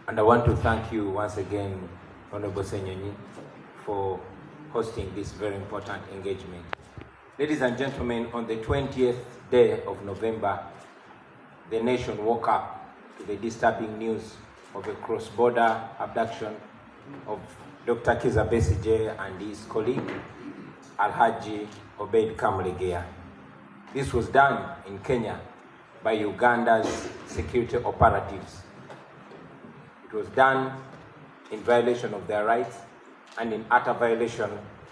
And I want to thank you once again, Honorable Senyonyi, for hosting this very important engagement. Ladies and gentlemen, on the 20th day of November, the nation woke up to the disturbing news of a cross-border abduction of Dr. Kizza Besigye and his colleague, Alhaji Obeid Kamulegeya. This was done in Kenya by Uganda's security operatives. It was done in violation of their rights and in utter violation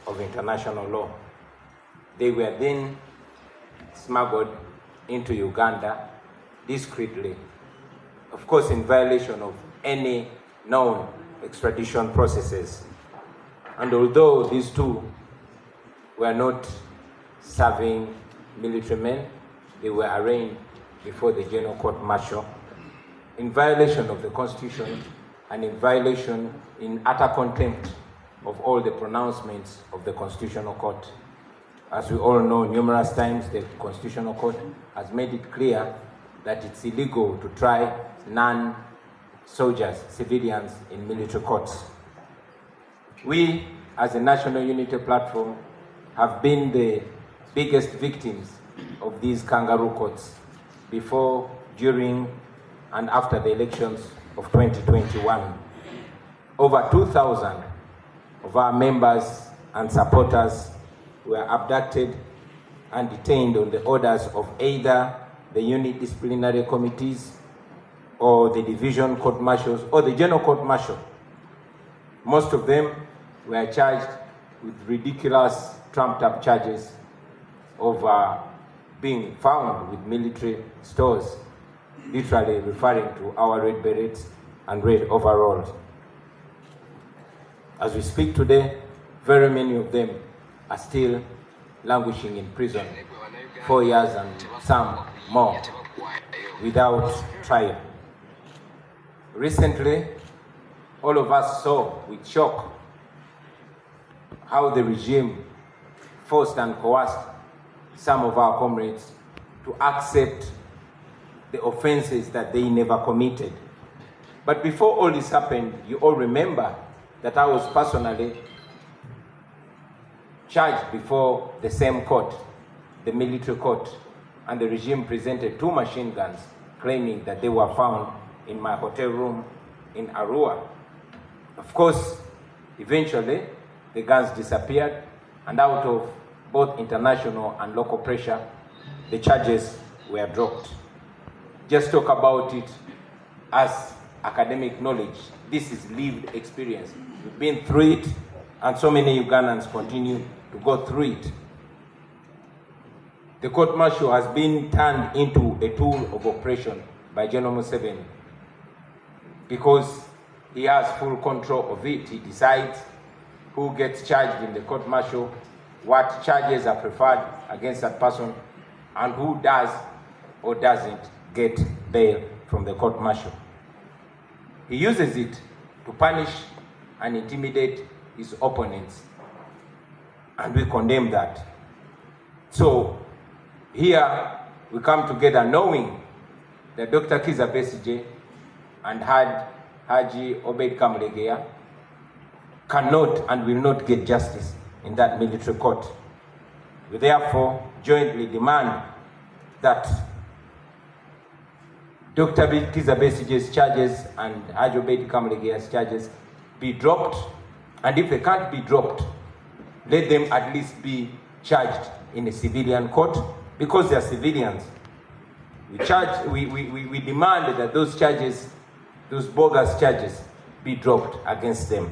of international law. They were then smuggled into Uganda discreetly, of course in violation of any known extradition processes. And although these two were not serving military men, they were arraigned before the General Court Martial in violation of the Constitution and in violation, in utter contempt of all the pronouncements of the Constitutional Court. As we all know, numerous times the Constitutional Court has made it clear that it's illegal to try non-soldiers, civilians in military courts. We, as a National Unity Platform, have been the biggest victims of these kangaroo courts before, during, and after the elections of 2021. Over 2,000 of our members and supporters were abducted and detained on the orders of either the unit disciplinary committees or the division court martials or the general court martial. Most of them were charged with ridiculous trumped up charges of being found with military stores, literally referring to our red berets and red overalls. As we speak today, very many of them are still languishing in prison, 4 years and some more, without trial. Recently, all of us saw with shock how the regime forced and coerced some of our comrades to accept the offenses that they never committed. But before all this happened, you all remember that I was personally charged before the same court, the military court, and the regime presented 2 machine guns claiming that they were found in my hotel room in Arua. Of course, eventually, the guns disappeared, and out of both international and local pressure, the charges were dropped. Just talk about it as academic knowledge. This is lived experience. We've been through it, and so many Ugandans continue to go through it. the court-martial has been turned into a tool of oppression by General Museveni, because he has full control of it. He decides who gets charged in the court-martial, what charges are preferred against that person, and who does or doesn't get bail from the court-martial. He uses it to punish and intimidate his opponents, and we condemn that. So here we come together knowing that Dr. Kizza Besigye and Haji Obed Kamulegeya cannot and will not get justice in that military court. We therefore jointly demand that Dr. Kizza Besigye's charges and Haji Obed Kamulegeya's charges be dropped, and if they can't be dropped, let them at least be charged in a civilian court, because they are civilians. We demand that those charges, those bogus charges, be dropped against them.